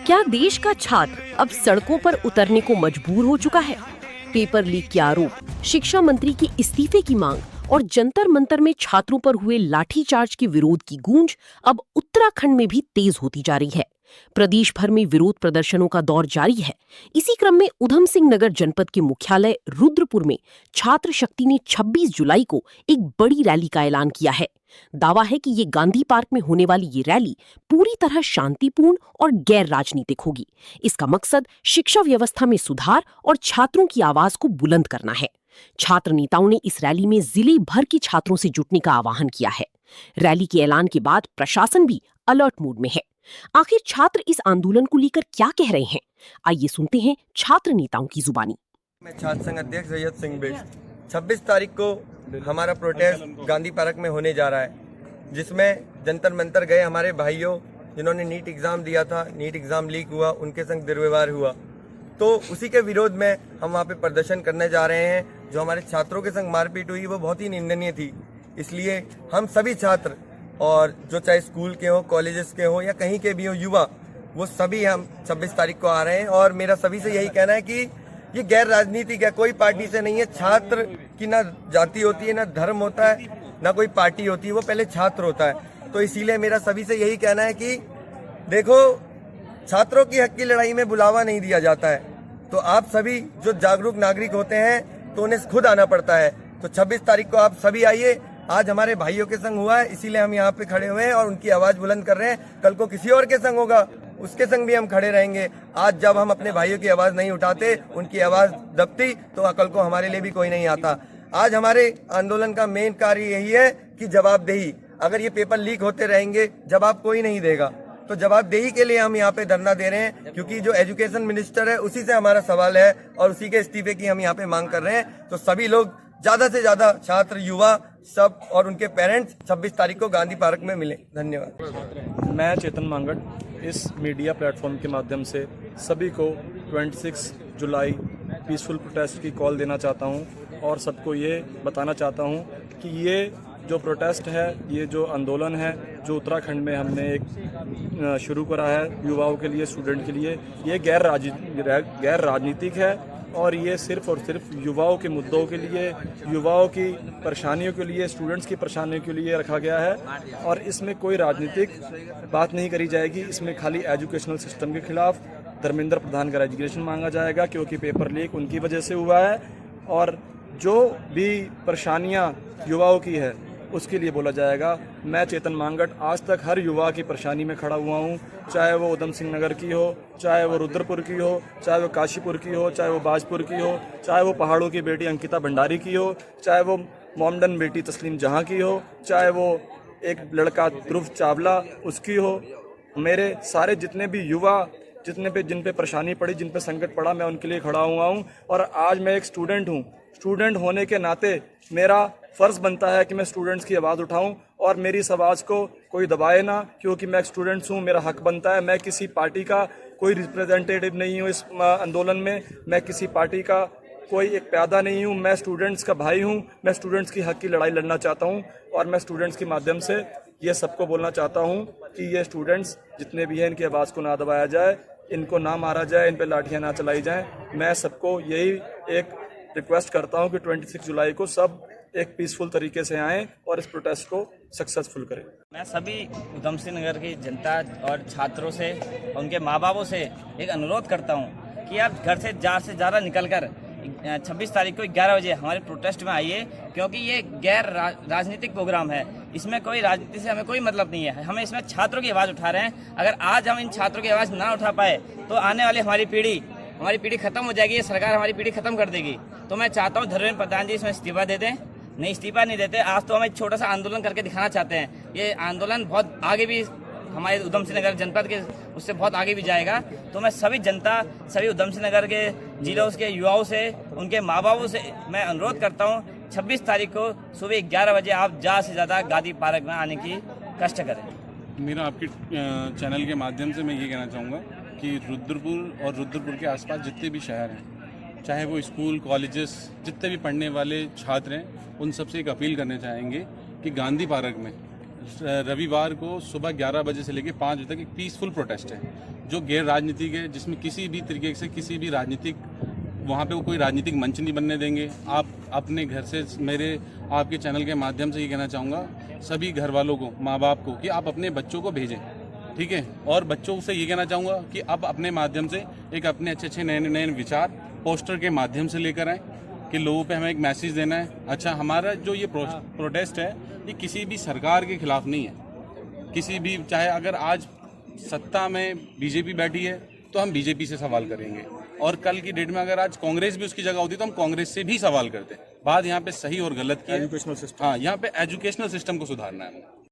क्या देश का छात्र अब सड़कों पर उतरने को मजबूर हो चुका है? पेपर लीक के आरोप, शिक्षा मंत्री के इस्तीफे की मांग और जंतर मंतर में छात्रों पर हुए लाठीचार्ज के विरोध की गूंज अब उत्तराखंड में भी तेज होती जा रही है। प्रदेश भर में विरोध प्रदर्शनों का दौर जारी है। इसी क्रम में उधम सिंह नगर जनपद के मुख्यालय रुद्रपुर में छात्र शक्ति ने 26 जुलाई को एक बड़ी रैली का ऐलान किया है। दावा है कि ये गांधी पार्क में होने वाली ये रैली पूरी तरह शांतिपूर्ण और गैर राजनीतिक होगी। इसका मकसद शिक्षा व्यवस्था में सुधार और छात्रों की आवाज को बुलंद करना है। छात्र नेताओं ने इस रैली में जिले भर के छात्रों से जुटने का आह्वान किया है। रैली के ऐलान के बाद प्रशासन भी अलर्ट मोड में है। आखिर छात्र इस आंदोलन को लेकर क्या कह रहे हैं? आइए सुनते हैं छात्र नेताओं की जुबानी। मैं छात्र संघ अध्यक्ष सैयद सिंह बिष्ट। 26 तारीख को हमारा प्रोटेस्ट गांधी पार्क में होने जा रहा है, जिसमें जंतर मंतर गए हमारे भाइयों जिन्होंने नीट एग्जाम दिया था, नीट एग्जाम लीक हुआ, उनके संग दुर्व्यवहार हुआ, तो उसी के विरोध में हम वहाँ पे प्रदर्शन करने जा रहे हैं। जो हमारे छात्रों के संग मारपीट हुई वो बहुत ही निंदनीय थी। इसलिए हम सभी छात्र और जो चाहे स्कूल के हो, कॉलेजेस के हो या कहीं के भी हो युवा, वो सभी हम 26 तारीख को आ रहे हैं। और मेरा सभी से यही कहना है कि ये गैर राजनीतिक है, कोई पार्टी से नहीं है। छात्र की ना जाति होती है, ना धर्म होता है, ना कोई पार्टी होती है, वो पहले छात्र होता है। तो इसीलिए मेरा सभी से यही कहना है कि देखो, छात्रों की हक की लड़ाई में बुलावा नहीं दिया जाता है। तो आप सभी जो जागरूक नागरिक होते हैं तो उन्हें खुद आना पड़ता है। तो 26 तारीख को आप सभी आइए। आज हमारे भाइयों के संग हुआ है, इसीलिए हम यहाँ पे खड़े हुए हैं और उनकी आवाज बुलंद कर रहे हैं। कल को किसी और के संग होगा, उसके संग भी हम खड़े रहेंगे। आज जब हम अपने भाइयों की आवाज नहीं उठाते, उनकी आवाज दबती, तो कल को हमारे लिए भी कोई नहीं आता। आज हमारे आंदोलन का मेन कार्य यही है कि जवाबदेही। अगर ये पेपर लीक होते रहेंगे, जवाब कोई नहीं देगा। तो जवाबदेही के लिए हम यहाँ पे धरना दे रहे हैं, क्योंकि जो एजुकेशन मिनिस्टर है उसी से हमारा सवाल है और उसी के इस्तीफे की हम यहाँ पे मांग कर रहे हैं। तो सभी लोग ज्यादा से ज्यादा छात्र, युवा सब और उनके पेरेंट्स 26 तारीख को गांधी पार्क में मिले। धन्यवाद। मैं चेतन मांगट इस मीडिया प्लेटफॉर्म के माध्यम से सभी को 26 जुलाई पीसफुल प्रोटेस्ट की कॉल देना चाहता हूं और सबको ये बताना चाहता हूं कि ये जो प्रोटेस्ट है, ये जो आंदोलन है, जो उत्तराखंड में हमने एक शुरू करा है युवाओं के लिए, स्टूडेंट के लिए, ये गैर राजनीतिक है और ये सिर्फ और सिर्फ युवाओं के मुद्दों के लिए, युवाओं की परेशानियों के लिए, स्टूडेंट्स की परेशानियों के लिए रखा गया है। और इसमें कोई राजनीतिक बात नहीं करी जाएगी। इसमें खाली एजुकेशनल सिस्टम के खिलाफ धर्मेंद्र प्रधान का रेजिग्नेशन मांगा जाएगा, क्योंकि पेपर लीक उनकी वजह से हुआ है। और जो भी परेशानियां युवाओं की है उसके लिए बोला जाएगा। मैं चेतन मांगट आज तक हर युवा की परेशानी में खड़ा हुआ हूँ, चाहे वो उधम सिंह नगर की हो, चाहे वो रुद्रपुर की हो, चाहे वो काशीपुर की हो, चाहे वो बाजपुर की हो, चाहे वो पहाड़ों की बेटी अंकिता भंडारी की हो, चाहे वो मोमडन बेटी तस्लीम जहां की हो, चाहे वो एक लड़का ध्रुव चावला उसकी हो। मेरे सारे जितने भी युवा जिन पे परेशानी पड़ी, जिन पे संकट पड़ा, मैं उनके लिए खड़ा हुआ हूँ। और आज मैं एक स्टूडेंट हूँ। स्टूडेंट होने के नाते मेरा फ़र्ज़ बनता है कि मैं स्टूडेंट्स की आवाज़ उठाऊं और मेरी इस आवाज़ को कोई दबाए ना, क्योंकि मैं एक स्टूडेंट्स हूं। मेरा हक बनता है। मैं किसी पार्टी का कोई रिप्रेजेंटेटिव नहीं हूं इस आंदोलन में। मैं किसी पार्टी का कोई एक प्यादा नहीं हूं। मैं स्टूडेंट्स का भाई हूं। मैं स्टूडेंट्स की हक की लड़ाई लड़ना चाहता हूं और मैं स्टूडेंट्स के माध्यम से ये सबको बोलना चाहता हूँ कि ये स्टूडेंट्स जितने भी हैं, इनकी आवाज़ को ना दबाया जाए, इनको ना मारा जाए, इन पर लाठियाँ ना चलाई जाएँ। मैं सबको यही एक रिक्वेस्ट करता हूँ कि 26 जुलाई को सब एक पीसफुल तरीके से आएँ और इस प्रोटेस्ट को सक्सेसफुल करें। मैं सभी उधम सिंह नगर की जनता और छात्रों से, उनके माँ बापों से एक अनुरोध करता हूँ कि आप घर से ज़्यादा निकलकर 26 तारीख को 11 बजे हमारे प्रोटेस्ट में आइए, क्योंकि ये गैर राजनीतिक प्रोग्राम है। इसमें कोई राजनीति से हमें कोई मतलब नहीं है। हमें इसमें छात्रों की आवाज़ उठा रहे हैं। अगर आज हम इन छात्रों की आवाज़ ना उठा पाए तो आने वाली हमारी पीढ़ी खत्म हो जाएगी। ये सरकार हमारी पीढ़ी खत्म कर देगी। तो मैं चाहता हूँ धर्मेंद्र प्रधान जी इसमें इस्तीफा दे दें। नहीं, इस्तीफा नहीं देते। आज तो हम एक छोटा सा आंदोलन करके दिखाना चाहते हैं। ये आंदोलन बहुत आगे भी हमारे उधम सिंह नगर जनपद के उससे बहुत आगे भी जाएगा। तो मैं सभी जनता, सभी उधम सिंह नगर के जिलों के युवाओं से, उनके माँ बापों से मैं अनुरोध करता हूँ 26 तारीख को सुबह 11 बजे आप ज़्यादा से ज़्यादा गांधी पार्क में आने की कष्ट करें। मेरा आपके चैनल के माध्यम से मैं ये कहना चाहूँगा कि रुद्रपुर और रुद्रपुर के आसपास जितने भी शहर हैं, चाहे वो स्कूल, कॉलेजेस, जितने भी पढ़ने वाले छात्र हैं, उन सबसे एक अपील करना चाहेंगे कि गांधी पार्क में रविवार को सुबह 11 बजे से लेकर 5 बजे तक एक पीसफुल प्रोटेस्ट है जो गैर राजनीतिक है, जिसमें किसी भी तरीके से किसी भी राजनीतिक वहाँ पे कोई राजनीतिक मंच नहीं बनने देंगे। आप अपने घर से, मेरे आपके चैनल के माध्यम से ये कहना चाहूँगा सभी घर वालों को, माँ बाप को, कि आप अपने बच्चों को भेजें, ठीक है। और बच्चों से ये कहना चाहूँगा कि आप अपने माध्यम से एक अपने अच्छे अच्छे नए नए विचार पोस्टर के माध्यम से लेकर आएँ कि लोगों पे हमें एक मैसेज देना है। अच्छा, हमारा जो ये प्रोटेस्ट है ये किसी भी सरकार के खिलाफ नहीं है, किसी भी, चाहे अगर आज सत्ता में बीजेपी बैठी है तो हम बीजेपी से सवाल करेंगे, और कल की डेट में अगर आज कांग्रेस भी उसकी जगह होती तो हम कांग्रेस से भी सवाल करते हैं। बात यहाँ पे सही और गलत की है। एजुकेशनल सिस्टम, हाँ, यहाँ पे एजुकेशनल सिस्टम को सुधारना है।